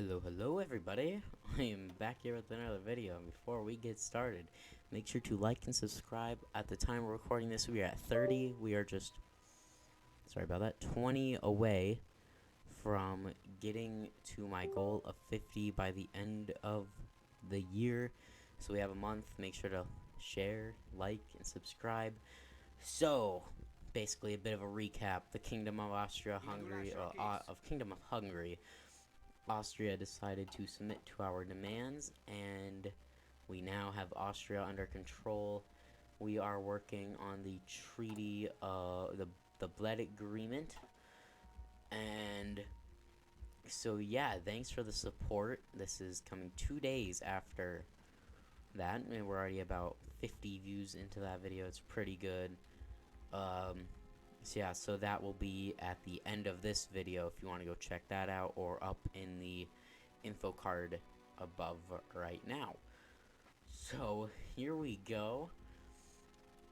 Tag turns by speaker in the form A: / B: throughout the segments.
A: Hello everybody. I am back here with another video, and before we get started, make sure to like and subscribe. At the time we're recording this, we are at 30. We are just, sorry about that, 20 away from getting to my goal of 50 by the end of the year. So we have a month. Make sure to share, like, and subscribe. So, basically a bit of a recap. The Kingdom of Hungary, Austria decided to submit to our demands, and we now have Austria under control. We are working on the treaty, the Bled Agreement, and so yeah, thanks for the support. This is coming 2 days after that, and we're already about 50 views into that video. It's pretty good. So yeah, so that will be at the end of this video if you want to go check that out, or up in the info card above right now. So here we go.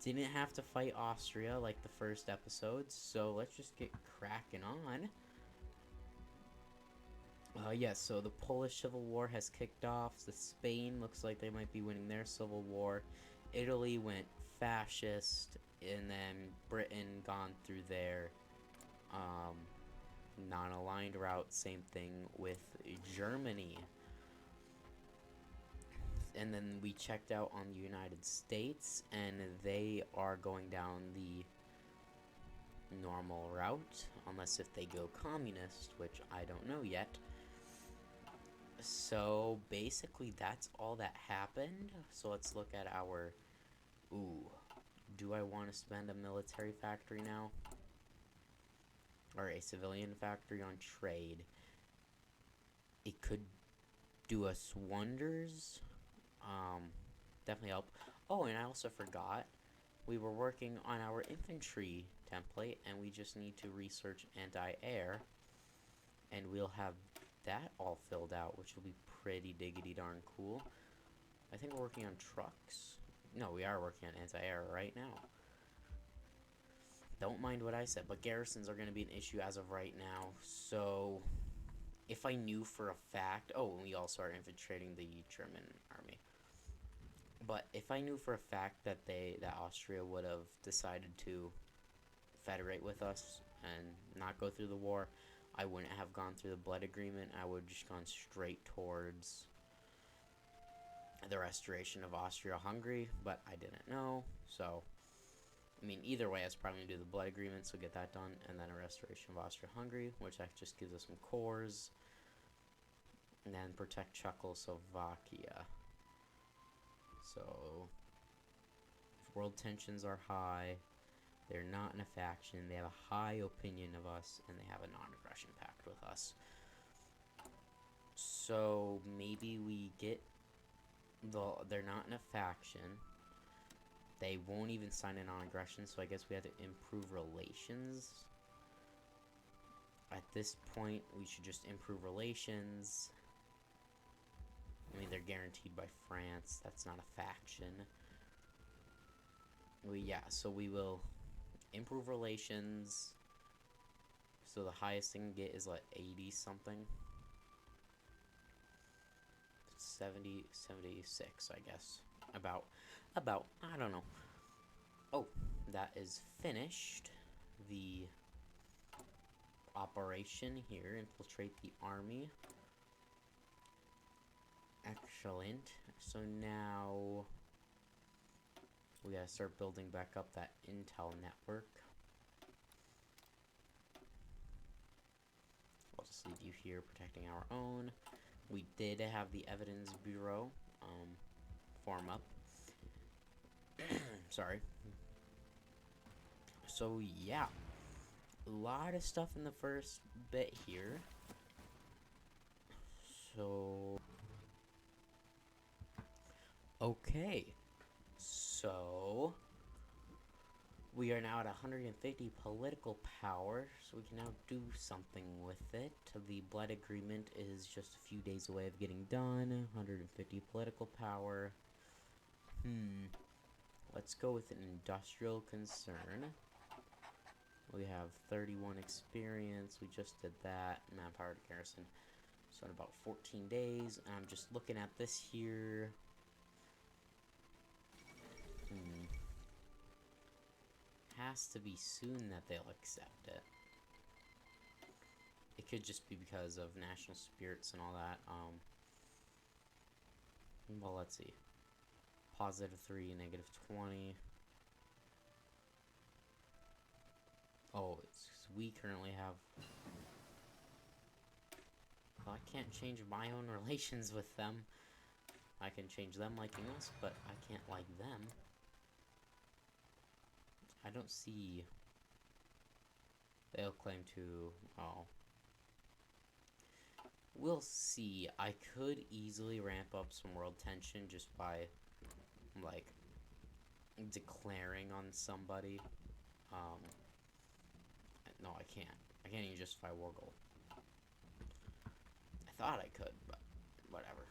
A: Didn't have to fight Austria like the first episode, so let's just get cracking on. Yes, so the Polish Civil War has kicked off. The Spain looks like they might be winning their civil war. Italy went fascist, and then Britain gone through their non-aligned route. Same thing with Germany. And then we checked out on the United States, and they are going down the normal route, unless if they go communist, which I don't know yet. So basically that's all that happened. So let's look at our, do I want to spend a military factory now? Or a civilian factory on trade? It could do us wonders. Definitely help. Oh, and I also forgot, we were working on our infantry template, and we just need to research anti-air, and we'll have that all filled out, which will be pretty diggity darn cool. I think we're working on trucks. No, we are working on anti-air right now. Don't mind what I said, but garrisons are going to be an issue as of right now. So if I knew for a fact, and we also are infiltrating the German army. But if I knew for a fact that Austria would have decided to federate with us and not go through the war, I wouldn't have gone through the Bled Agreement. I would have just gone straight towards the restoration of Austria-Hungary, but I didn't know. So, I mean, either way, I was probably going to do the Bled Agreement, so get that done, and then a restoration of Austria-Hungary, which that just gives us some cores, and then protect Czechoslovakia. So, world tensions are high. They're not in a faction. They have a high opinion of us, and they have a non-aggression pact with us. So maybe we get they're not in a faction. They won't even sign a non-aggression, so I guess we have to improve relations. At this point, we should just improve relations. I mean, they're guaranteed by France. That's not a faction. So we will improve relations. So the highest thing can get is like 80 something. 70, 76, I guess. About, I don't know. Oh, that is finished. The operation here, infiltrate the army. Excellent. So now we gotta start building back up that intel network. I'll just leave you here protecting our own. We did have the Evidence Bureau form up. Sorry. So yeah, a lot of stuff in the first bit here. So okay, so we are now at 150 political power, so we can now do something with it. The Bled Agreement is just a few days away of getting done. 150 political power. Let's go with an industrial concern. We have 31 experience. We just did that. Manpower to garrison. So in about 14 days, and I'm just looking at this here. Has to be soon that they'll accept it. It could just be because of national spirits and all that. Well, let's see. +3, -20. Oh, we currently have... Well, I can't change my own relations with them. I can change them liking us, but I can't like them. I don't see... They'll claim to... Oh. We'll see. I could easily ramp up some world tension just by, like, declaring on somebody. No, I can't. I can't even justify war goal. I thought I could, but whatever.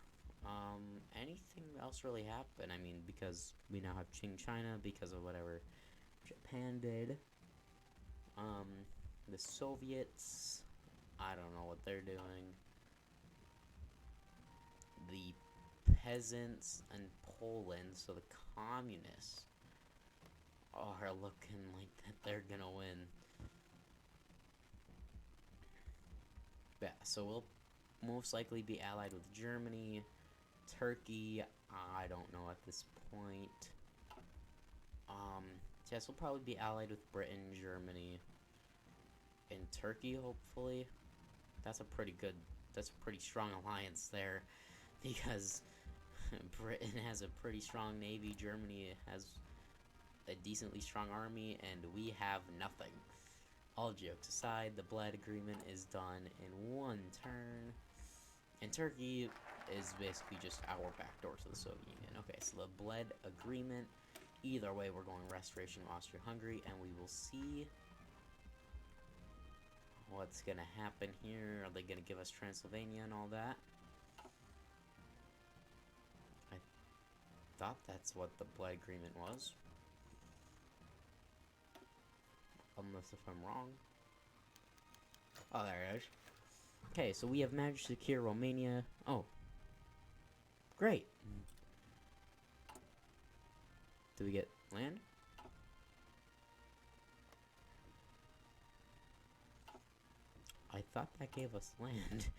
A: Anything else really happen? I mean, because we now have Qing China because of whatever Japan did. The Soviets, I don't know what they're doing. The peasants and Poland, so the communists, are looking like that they're gonna win. Yeah, so we'll most likely be allied with Germany, Turkey, I don't know at this point. Yes, we'll probably be allied with Britain, Germany, and Turkey, hopefully. That's a pretty strong alliance there, because Britain has a pretty strong navy, Germany has a decently strong army, and we have nothing. All jokes aside, the Bled Agreement is done in one turn, and Turkey is basically just our backdoor to the Soviet Union. Okay, so the Bled Agreement, either way, we're going restoration of Austria-Hungary, and we will see what's gonna happen here. Are they gonna give us Transylvania and all that? I thought that's what the Bled Agreement was. Unless if I'm wrong. Oh, there it is. Okay, so we have managed to secure Romania. Oh. Great. Do we get land? I thought that gave us land.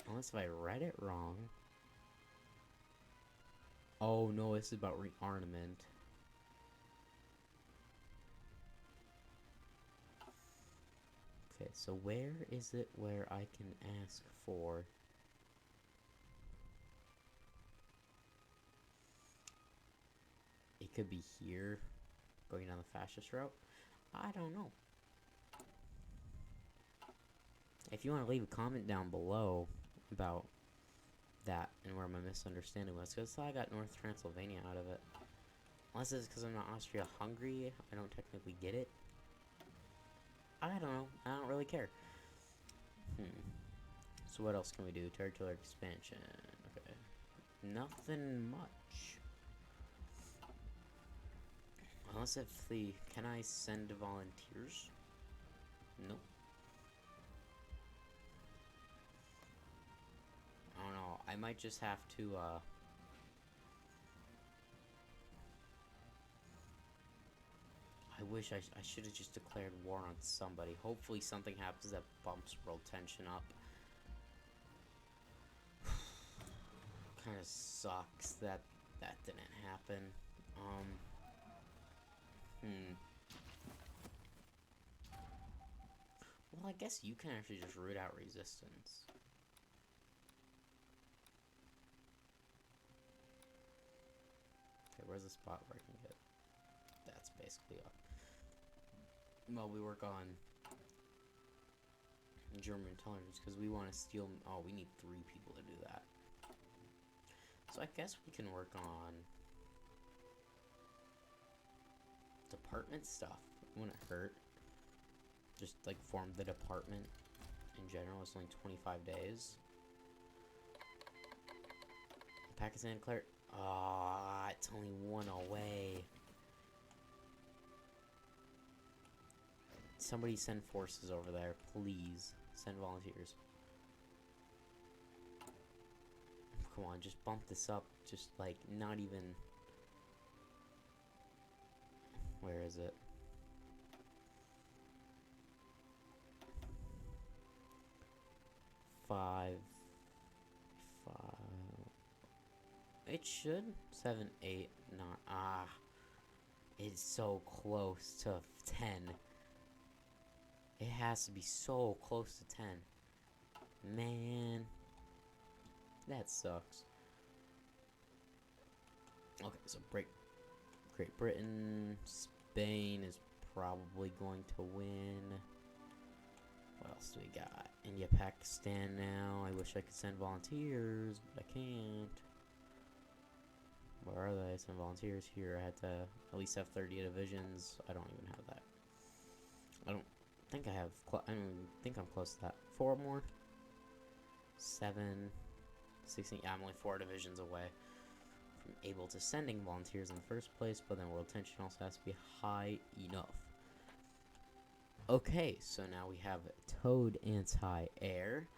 A: Unless if I read it wrong. Oh no, this is about rearmament. Okay, so where is it where I can ask for... It could be here, going down the fascist route. I don't know. If you want to leave a comment down below about that and where my misunderstanding was, because I got North Transylvania out of it. Unless it's because I'm not Austria-Hungary, I don't technically get it. I don't know. I don't really care. So what else can we do? Territorial expansion. Okay. Nothing much. Unless if the... Can I send volunteers? Nope. I don't know. I might just have to, I wish I should have just declared war on somebody. Hopefully something happens that bumps world tension up. Kind of sucks that that didn't happen. Well, I guess you can actually just root out resistance. Okay, where's the spot where I can get... That's basically up. Well, we work on German intelligence because we want to steal... Oh, we need 3 people to do that. So I guess we can work on department stuff. It wouldn't hurt. Just like form the department in general. It's only 25 days. Pakistan declared... Ah, it's only 1 away. Somebody send forces over there, please. Send volunteers. come on, just bump this up. Just, like, not even... Where is it? Five. It should. 7, 8, 9. Ah. It's so close to 10. It has to be so close to 10. Man. That sucks. Okay, so Great Britain. Spain is probably going to win. What else do we got? India, Pakistan now. I wish I could send volunteers, but I can't. Where are they? Some volunteers here. I had to at least have 30 divisions. I don't even have that. I don't think I have. I don't think I'm close to that. 4 more. 7, 16. Yeah, I'm only 4 divisions away from able to sending volunteers in the first place. But then world tension also has to be high enough. Okay, so now we have towed anti-air.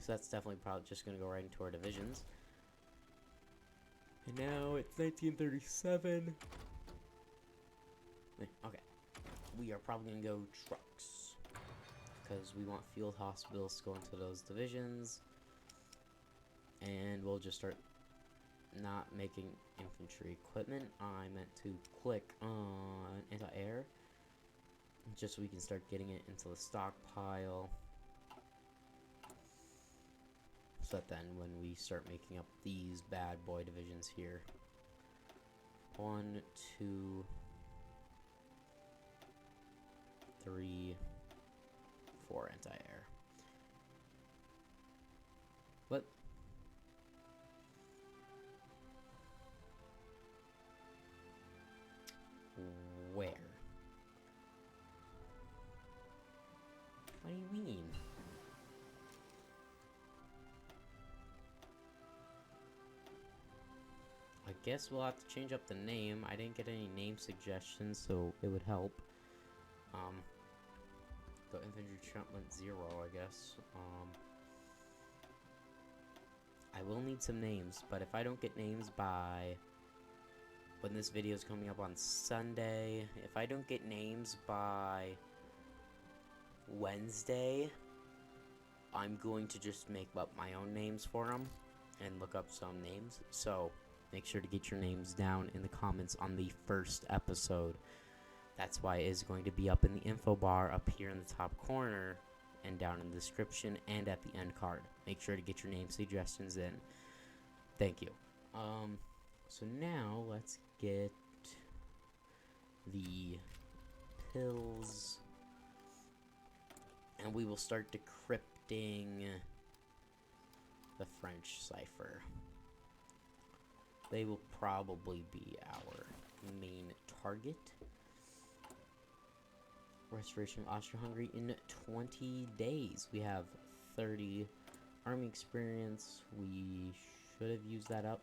A: So that's definitely probably just going to go right into our divisions. And now it's 1937. Okay. We are probably going to go trucks. Because we want field hospitals to go into those divisions. And we'll just start not making infantry equipment. I meant to click on anti-air. Just so we can start getting it into the stockpile. So that then when we start making up these bad boy divisions here. 1, 2, 3, 4 anti-air. What? Where? What do you mean? I guess we'll have to change up the name. I didn't get any name suggestions, so it would help. The infantry trump went 0, I guess. I will need some names, but if I don't get names by when this video is coming up on Sunday, if I don't get names by Wednesday, I'm going to just make up my own names for them and look up some names. So make sure to get your names down in the comments on the first episode. That's why it is going to be up in the info bar up here in the top corner and down in the description and at the end card. Make sure to get your name suggestions in. Thank you. So now let's get the pills and we will start decrypting the French cipher. They will probably be our main target. Restoration of Austria-Hungary in 20 days. We have 30 army experience. We should have used that up.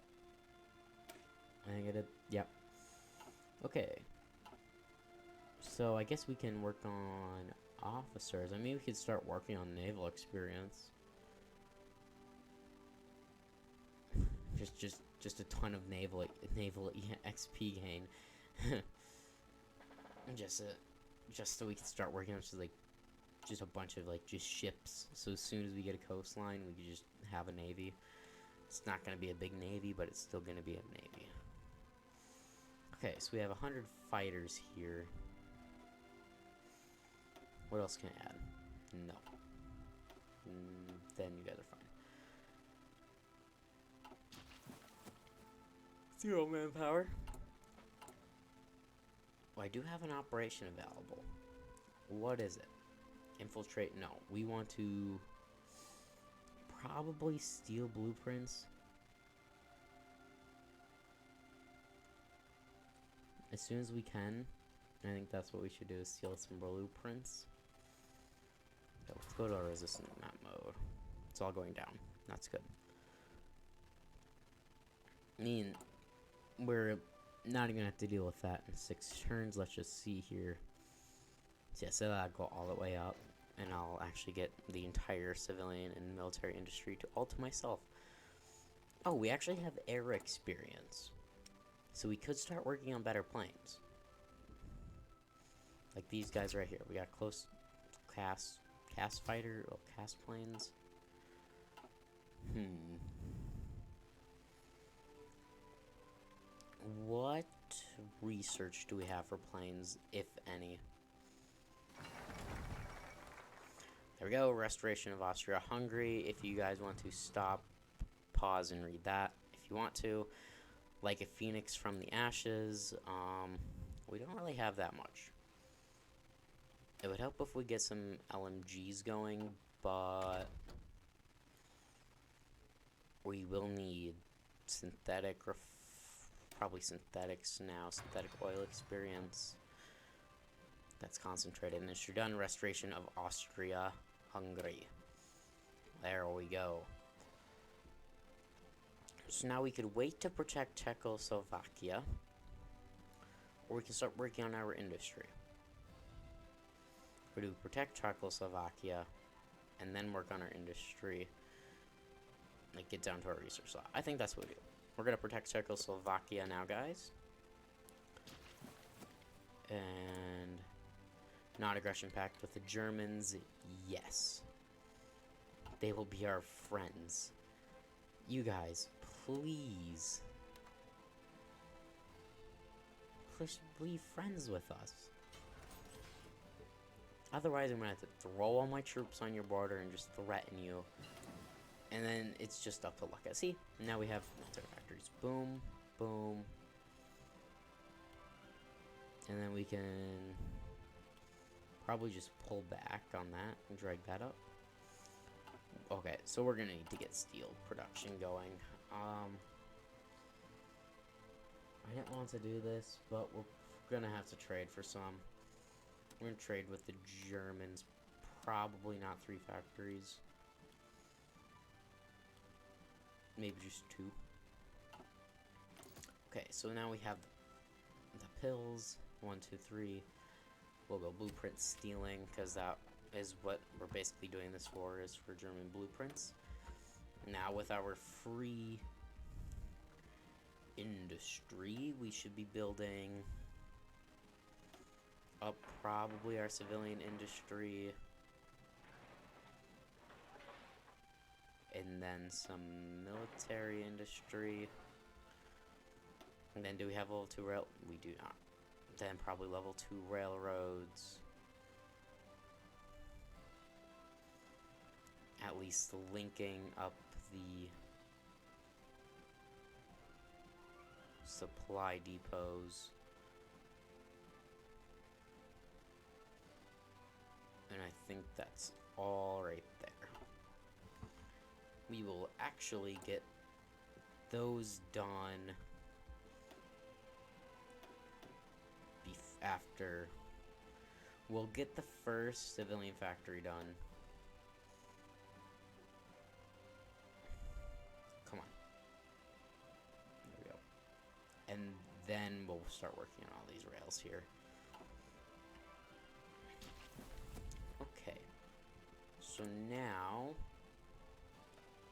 A: I think I did. Yep. Okay. So I guess we can work on officers. I mean, we could start working on naval experience. Just a ton of naval XP gain. just so we can start working on just a bunch of just ships. So as soon as we get a coastline, we can just have a navy. It's not gonna be a big navy, but it's still gonna be a navy. Okay, so we have 100 fighters here. What else can I add? No. Then you guys are fine. 0 manpower. Oh, I do have an operation available. What is it? Infiltrate? No. We want to probably steal blueprints. As soon as we can. I think that's what we should do, is steal some blueprints. So let's go to our resistant map mode. It's all going down. That's good. I mean, we're not even gonna have to deal with that in 6 turns. Let's just see here. So yeah, so that'll go all the way up. And I'll actually get the entire civilian and military industry to all to myself. Oh, we actually have air experience. So we could start working on better planes. Like these guys right here. We got close cast fighter or cast planes. What research do we have for planes, if any? There we go. Restoration of Austria, Hungary. If you guys want to stop, pause, and read that. If you want to. Like a phoenix from the ashes. We don't really have that much. It would help if we get some LMGs going, but we will need synthetic, probably synthetics now, synthetic oil experience. That's concentrated. And it's done. Restoration of Austria, Hungary. There we go. So now we could wait to protect Czechoslovakia, or we can start working on our industry. We do protect Czechoslovakia, and then work on our industry, like get down to our research slot. I think that's what we do. We're gonna protect Czechoslovakia now, guys. And non-aggression pact with the Germans, yes. They will be our friends. You guys, please be friends with us. Otherwise, I'm gonna have to throw all my troops on your border and just threaten you. And then it's just up to luck. See, now we have military factories. Boom, boom. And then we can probably just pull back on that and drag that up. Okay, so we're gonna need to get steel production going. I didn't want to do this, but we're gonna have to trade for some. We're gonna trade with the Germans. Probably not 3 factories. Maybe just 2. Okay, so now we have the pills. 1, 2, 3. We'll go blueprint stealing, because that is what we're basically doing this for, is for German blueprints. Now with our free industry, we should be building up probably our civilian industry, and then some military industry. And then do we have level 2 rail? We do not. Then probably level 2 railroads. At least linking up the supply depots. And I think that's all right there. We will actually get those done after. We'll get the first civilian factory done. Come on. There we go. And then we'll start working on all these rails here. Okay. So now,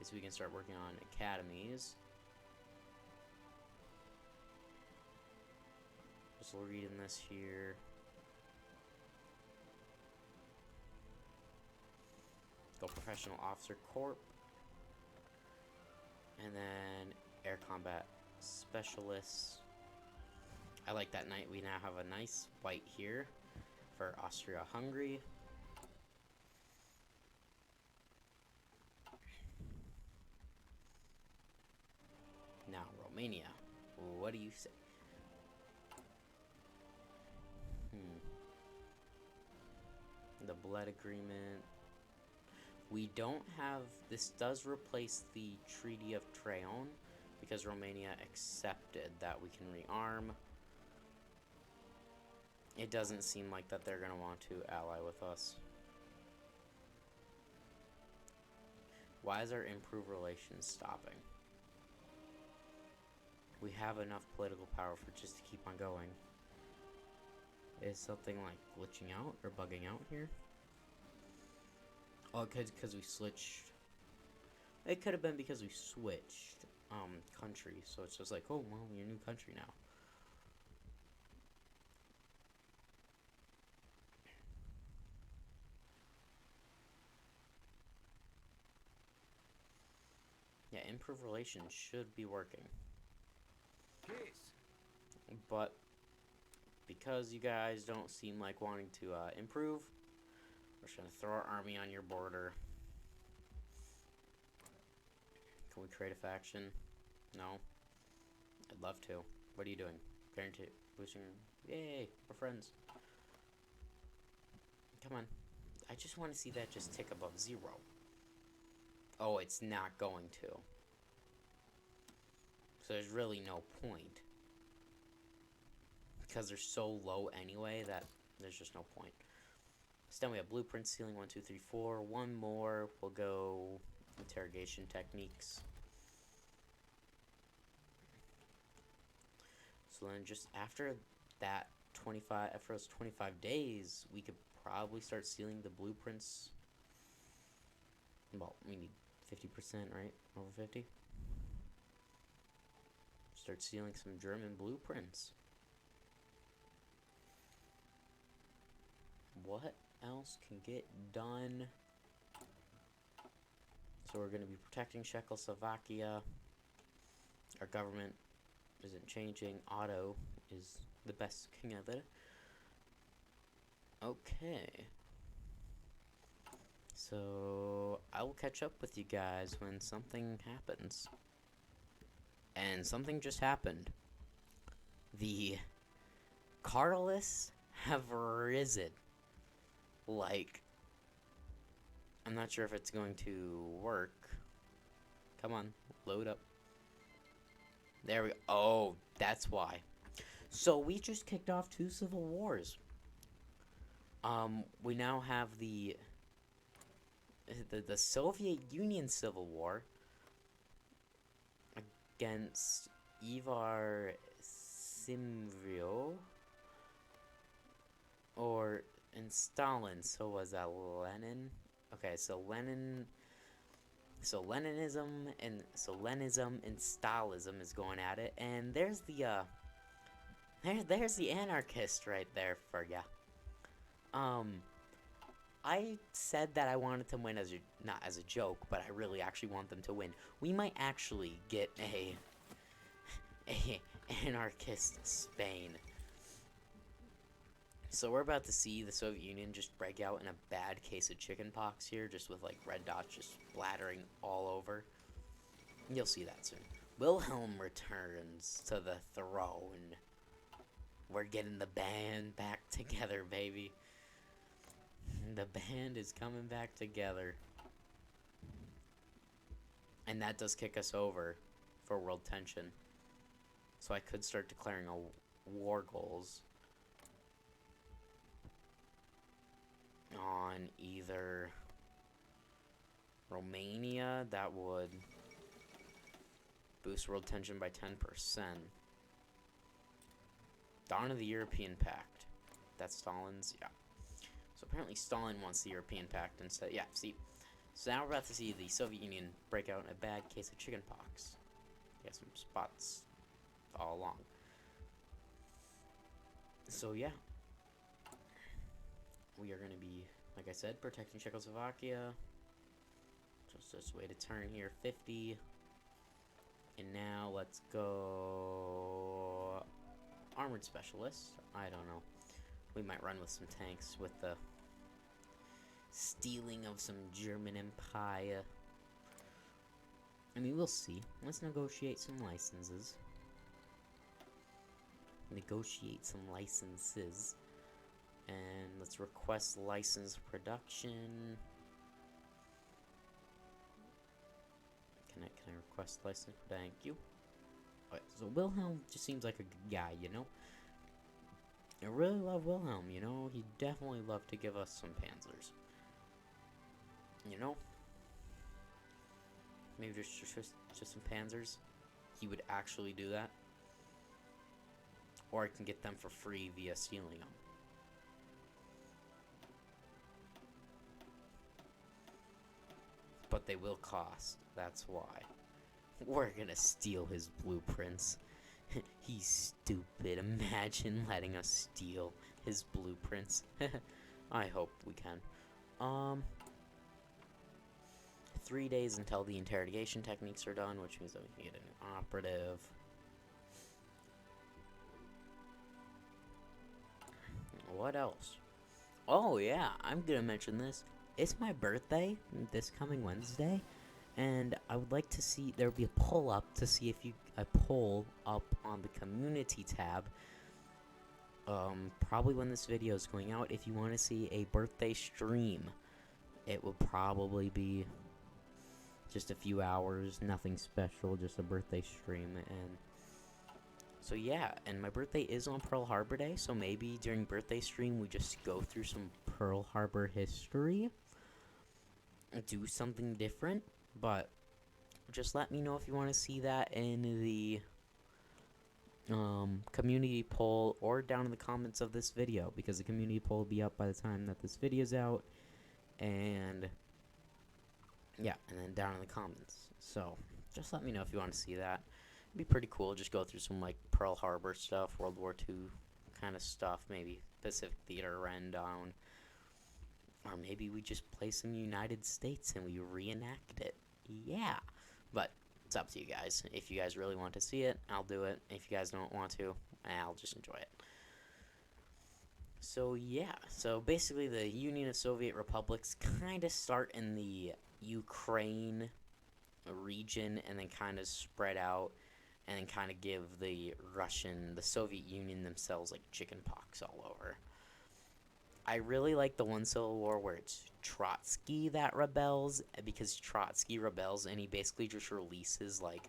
A: is we can start working on academies. Just reading this here. Go Professional Officer Corp. And then Air Combat Specialists. I like that night. We now have a nice fight here for Austria-Hungary. Now Romania. What do you say? The blood agreement. We don't have. This does replace the Treaty of Trayon because Romania accepted that we can rearm. It doesn't seem like that they're going to want to ally with us. Why is our improved relations stopping? We have enough political power for just to keep on going. Is something like glitching out or bugging out here? Oh, because we switched. It could have been because we switched country. So it's just like, oh, well, you're a new country now. Yeah, improved relations should be working. But because you guys don't seem like wanting to improve, we're just going to throw our army on your border. Can we create a faction? No. I'd love to. What are you doing? Guarantee boosting. Yay, we're friends. Come on. I just want to see that just tick above 0. Oh, it's not going to. So there's really no point. Because they're so low anyway that there's just no point. So then we have blueprint ceiling 1, 2, 3, 4. One more. We'll go interrogation techniques. So then just after that 25, after those 25 days, we could probably start sealing the blueprints. Well, we need 50%, right? Over 50? Start sealing some German blueprints. What else can get done? So we're going to be protecting Czechoslovakia. Our government isn't changing. Otto is the best king of it. Okay. So I will catch up with you guys when something happens. And something just happened. The car lists have risen. Like, I'm not sure if it's going to work. Come on, load up. There we go. Oh, that's why. So we just kicked off 2 civil wars. We now have the Soviet Union Civil War against Ivar Simvio, and Stalin. So was that Lenin? Okay, so Lenin. So Leninism and Stalinism is going at it, and there's the there's the anarchist right there for ya. I said that I wanted to win not as a joke, but I really actually want them to win. We might actually get a anarchist Spain. So we're about to see the Soviet Union just break out in a bad case of chickenpox here, just with like red dots just splattering all over. You'll see that soon. Wilhelm returns to the throne. We're getting the band back together, baby. The band is coming back together. And that does kick us over for world tension. So I could start declaring war goals on either Romania. That would boost world tension by 10%. Dawn of the European Pact. That's Stalin's? Yeah. So apparently Stalin wants the European Pact instead. Yeah, see. So now we're about to see the Soviet Union break out in a bad case of chickenpox. Got some spots all along. So yeah. We are going to be, like I said, protecting Czechoslovakia. Just this way to turn here, 50. And now let's go armored specialist. I don't know. We might run with some tanks with the stealing of some German empire. I mean, we'll see. Let's negotiate some licenses. Negotiate some licenses. And let's request license production. Can I request license? Thank you. Alright, so Wilhelm just seems like a good guy, you know? I really love Wilhelm, you know? He'd definitely love to give us some panzers. You know? Maybe just some panzers. He would actually do that. Or I can get them for free via stealing them. but they will cost. That's why. We're gonna steal his blueprints. He's stupid. Imagine letting us steal his blueprints. I hope we can. 3 days until the interrogation techniques are done, which means that we can get a new operative. What else? Oh yeah, I'm gonna mention this. It's my birthday this coming Wednesday, and I would like to see there be a poll up to see if a poll up on the community tab. Probably when this video is going out, if you want to see a birthday stream, it will probably be just a few hours, nothing special, just a birthday stream. And so yeah, and my birthday is on Pearl Harbor Day, so maybe during birthday stream we just go through some Pearl Harbor history, do something different. But just let me know if you want to see that in the community poll or down in the comments of this video, because the community poll will be up by the time that this video's out. And yeah, and then down in the comments. So just let me know if you want to see that. It'd be pretty cool. Just go through some like Pearl Harbor stuff, World War II kind of stuff, maybe Pacific Theater rundown, or maybe we just play some United States and we reenact it. Yeah, but it's up to you guys. If you guys really want to see it, I'll do it. If you guys don't want to, I'll just enjoy it. So yeah, so basically the Union of Soviet Republics kind of start in the Ukraine region and then kind of spread out and then kind of give the Soviet Union themselves like chicken pox all over. I really like the one Civil War where it's Trotsky that rebels, because Trotsky rebels and he basically just releases like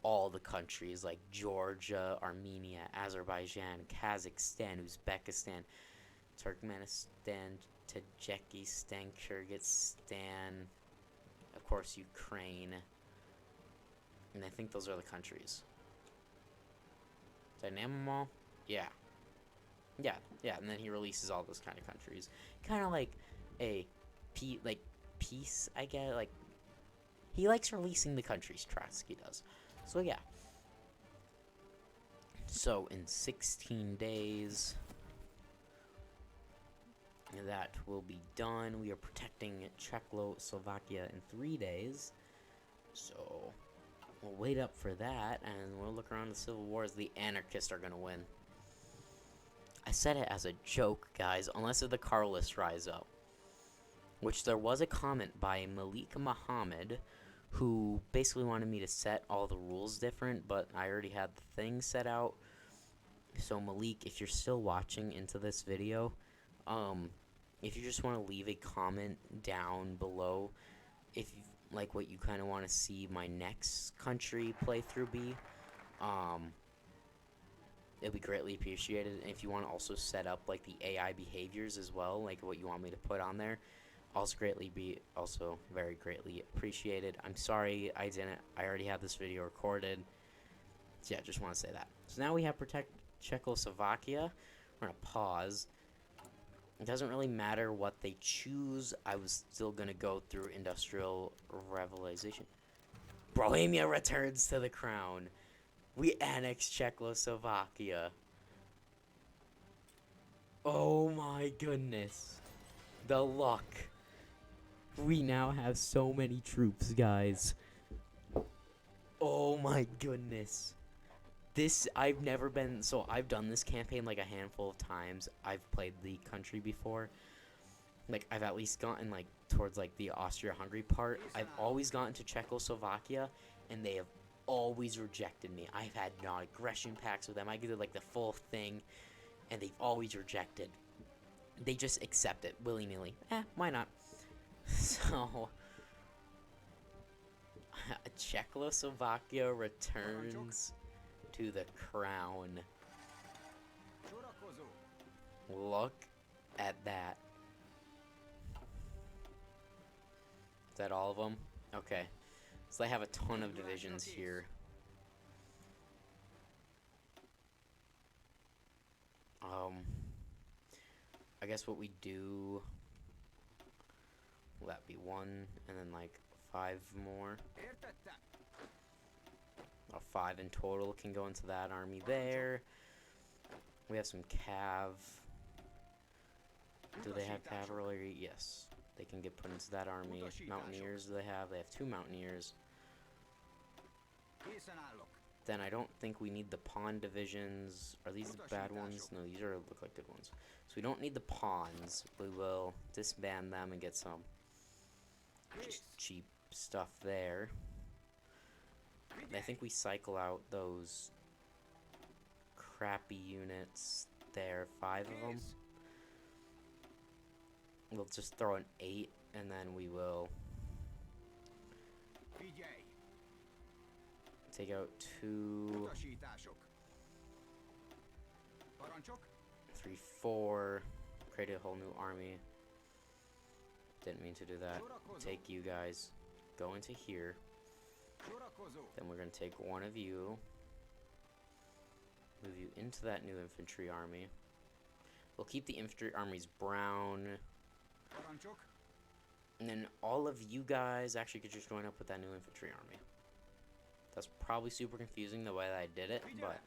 A: all the countries like Georgia, Armenia, Azerbaijan, Kazakhstan, Uzbekistan, Turkmenistan, Tajikistan, Kyrgyzstan, of course Ukraine, and I think those are the countries. Did I name them all? Yeah. Yeah, and then he releases all those kind of countries. Kind of like a peace, I guess. Like, he likes releasing the countries, Trotsky does. So, yeah. So, in 16 days, that will be done. We are protecting Czechoslovakia in 3 days. So, we'll wait up for that, and we'll look around the Civil War as the anarchists are going to win. I said it as a joke, guys, unless if the Carlists rise up. Which there was a comment by Malik Muhammad, who basically wanted me to set all the rules different, but I already had the thing set out. So Malik, if you're still watching into this video, if you just want to leave a comment down below, if you like what you kind of want to see my next country playthrough be, it'll be greatly appreciated. And if you want to also set up like the AI behaviors as well, like what you want me to put on there, also very greatly appreciated. I'm sorry I already had this video recorded. So yeah, just want to say that. So now we have protect Czechoslovakia. We're gonna pause. It doesn't really matter what they choose. I was still gonna go through industrial revolution. Bohemia returns to the crown. We annexed Czechoslovakia. Oh my goodness. The luck. We now have so many troops, guys. Oh my goodness. I've never been, so I've done this campaign like a handful of times. I've played the country before. Like, I've at least gotten like towards like the Austria-Hungary part. I've always gotten to Czechoslovakia, and they have always rejected me. I've had non-aggression pacts with them. I did like the full thing, and they've always rejected. They just accept it willy-nilly. Why not? So, Czechoslovakia returns to the crown. Look at that. Is that all of them? Okay. So they have a ton of divisions here. I guess what we do, will that be 1 and then like 5 more. 5 in total can go into that army there. We have some cav. Do they have cavalry? Yes. They can get put into that army. Mountaineers do they have? They have 2 mountaineers. Then I don't think we need the pawn divisions. Are these the bad ones? No, these are look like good ones. So we don't need the pawns. We will disband them and get some just cheap stuff there. I think we cycle out those crappy units there, 5 of them. We'll just throw an 8, and then we will take out 2, 3, 4, create a whole new army. Didn't mean to do that. Take you guys, go into here. Then we're going to take one of you, move you into that new infantry army. We'll keep the infantry armies brown. And then all of you guys actually could just join up with that new infantry army. That's probably super confusing the way that I did it, but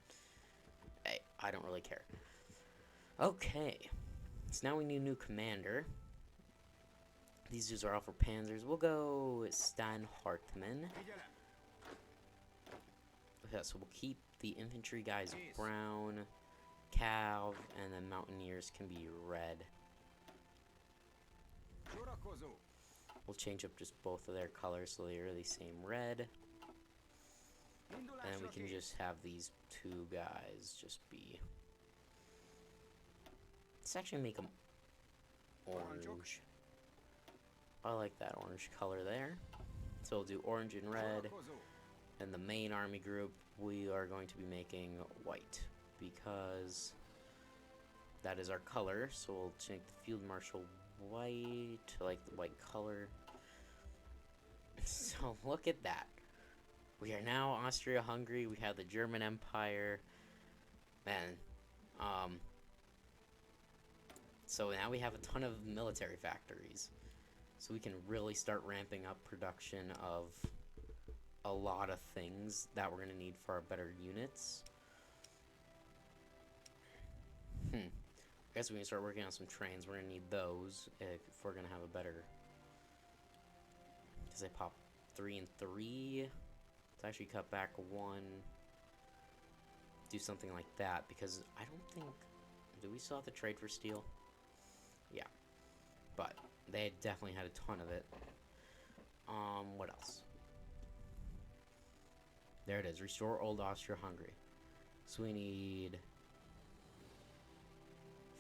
A: hey, I don't really care. Okay, so now we need a new commander. These dudes are all for panzers. We'll go Stan Hartmann. Okay, so we'll keep the infantry guys brown, cav, and then mountaineers can be red. We'll change up just both of their colors so they're the same red. And then we can just have these 2 guys just be... Let's actually make them orange. I like that orange color there. So we'll do orange and red. And the main army group, we are going to be making white, because that is our color. So we'll make the field marshal white, like the white color. So look at that. We are now Austria-Hungary. We have the German Empire. Man, so now we have a ton of military factories. So we can really start ramping up production of a lot of things that we're going to need for our better units. I guess we can start working on some trains. We're going to need those if we're going to have a better... Because they pop 3 and 3. Let's actually cut back 1. Do something like that, because I don't think... Do we still have to trade for steel? Yeah. But they definitely had a ton of it. What else? There it is. Restore old Austria-Hungary. So we need...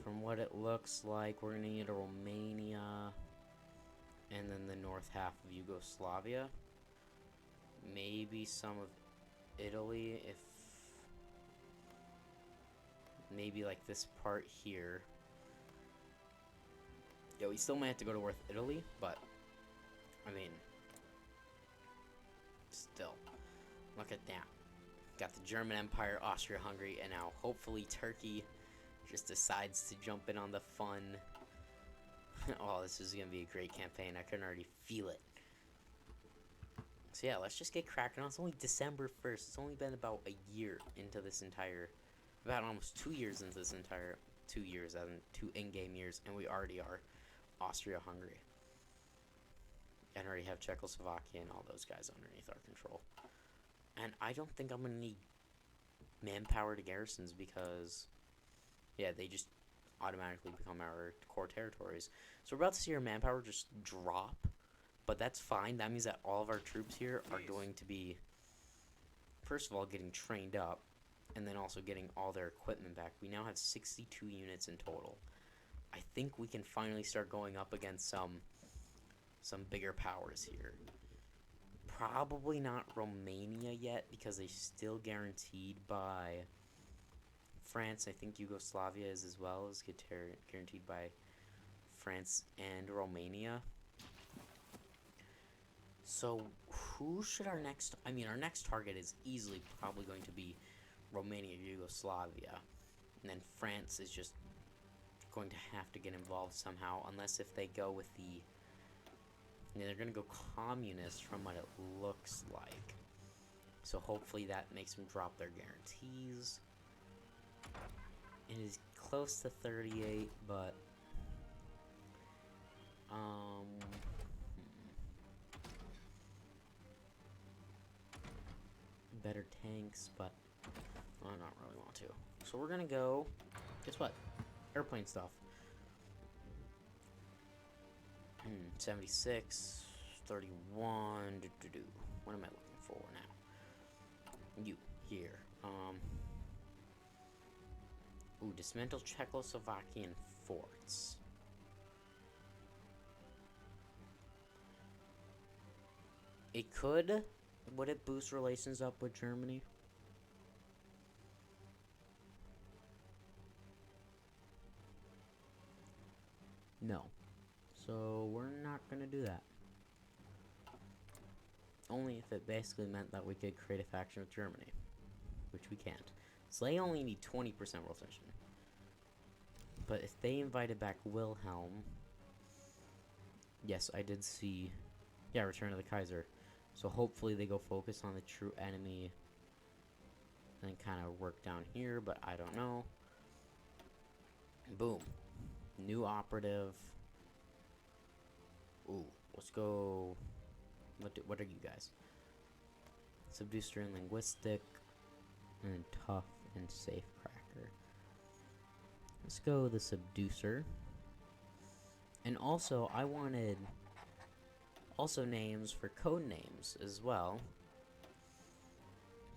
A: From what it looks like, we're going to need a Romania. And then the north half of Yugoslavia. Maybe some of Italy, if... Maybe like this part here. Yeah, we still might have to go to North Italy, but... I mean... Still. Look at that. Got the German Empire, Austria-Hungary, and now hopefully Turkey just decides to jump in on the fun. Oh, this is going to be a great campaign. I can already feel it. So yeah, let's just get cracking on. It's only December 1st. It's only been about a year into this entire... About almost 2 years into this entire... 2 years, as in 2 in-game years, and we already are Austria-Hungary. And already have Czechoslovakia and all those guys underneath our control. And I don't think I'm going to need manpower to garrisons because, yeah, they just automatically become our core territories. So we're about to see our manpower just drop, but that's fine. That means that all of our troops here are going to be, first of all, getting trained up, and then also getting all their equipment back. We now have 62 units in total. I think we can finally start going up against some bigger powers here. Probably not Romania yet, because they're still guaranteed by France. I think Yugoslavia is as well, as guaranteed by France and Romania. So who should our next... I mean, our next target is easily probably going to be Romania, Yugoslavia. And then France is just going to have to get involved somehow, unless if they go with the And they're gonna go communist from what it looks like. So hopefully that makes them drop their guarantees. It is close to 38, but better tanks, but I don't really want to. So we're gonna go, guess what? Airplane stuff. 76, 31, What am I looking for now? You, here. Ooh, dismantle Czechoslovakian forts. It could. Would it boost relations up with Germany? No. So we're not gonna do that. Only if it basically meant that we could create a faction with Germany, which we can't. So they only need 20% rotation. But if they invited back Wilhelm, yes, I did see, yeah, Return of the Kaiser. So hopefully they go focus on the true enemy and kind of work down here, but I don't know. Boom. New operative. Ooh, let's go. What are you guys? Subducer and linguistic, and tough and safe cracker. Let's go the subducer. And also, I wanted also names for code names as well.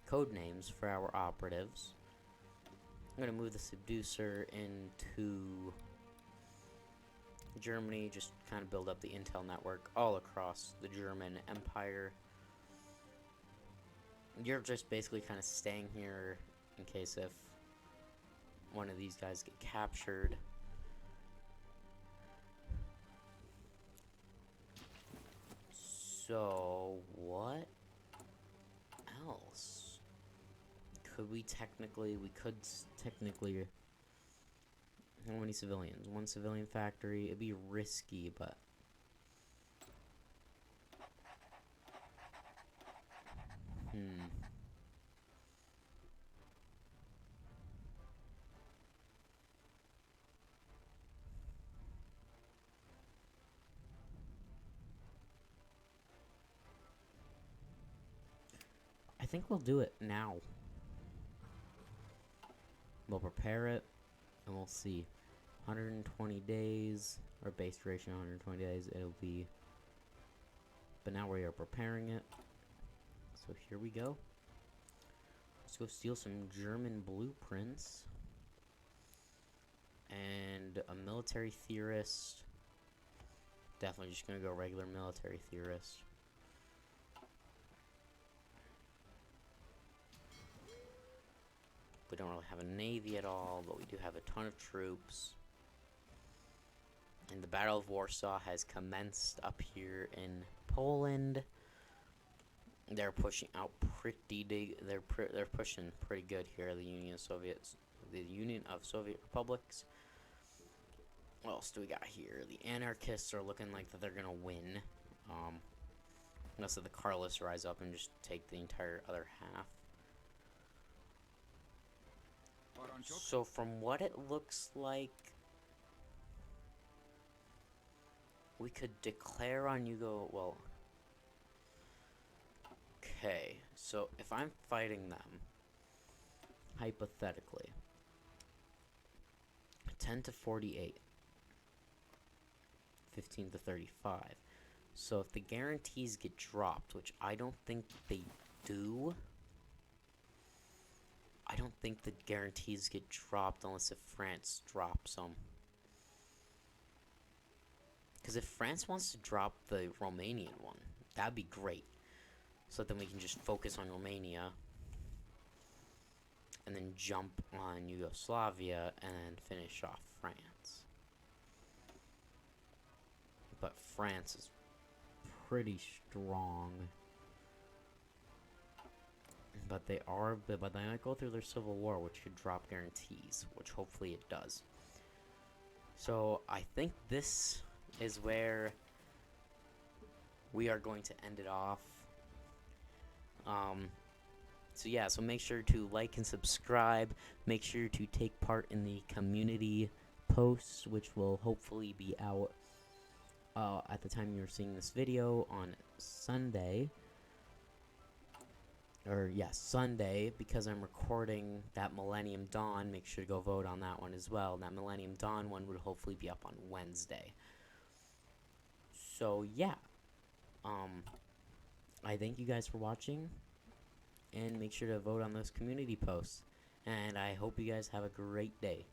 A: Code names for our operatives. I'm gonna move the subducer into Germany, just kind of build up the intel network all across the German Empire. You're just basically kind of staying here in case if one of these guys get captured. So, what else? We could technically, how many civilians? One civilian factory. It'd be risky, but I think we'll do it now. We'll prepare it, and we'll see. 120 days, or base duration 120 days, it'll be. But now we are preparing it. So here we go. Let's go steal some German blueprints. And a military theorist. Definitely just gonna go regular military theorist. We don't really have a navy at all, but we do have a ton of troops. And the Battle of Warsaw has commenced up here in Poland. They're pushing out pretty big. They're pushing pretty good here. The Union of Soviet Republics. What else do we got here? The anarchists are looking like that they're gonna win. Unless the Carlists rise up and just take the entire other half. So from what it looks like, we could declare on Yugo. Well, okay. So if I'm fighting them, hypothetically, 10 to 48, 15 to 35. So if the guarantees get dropped, which I don't think they do. I don't think the guarantees get dropped unless if France drops them. Because if France wants to drop the Romanian one, that'd be great. So then we can just focus on Romania. And then jump on Yugoslavia and finish off France. But France is pretty strong. But they might go through their civil war, which could drop guarantees, which hopefully it does. So I think this is where we are going to end it off. So yeah, so make sure to like and subscribe. Make sure to take part in the community posts, which will hopefully be out at the time you're seeing this video on Sunday. Or yes, Sunday, because I'm recording that Millennium Dawn. Make sure to go vote on that one as well. That Millennium Dawn one would hopefully be up on Wednesday. So yeah, I thank you guys for watching, and make sure to vote on those community posts. And I hope you guys have a great day.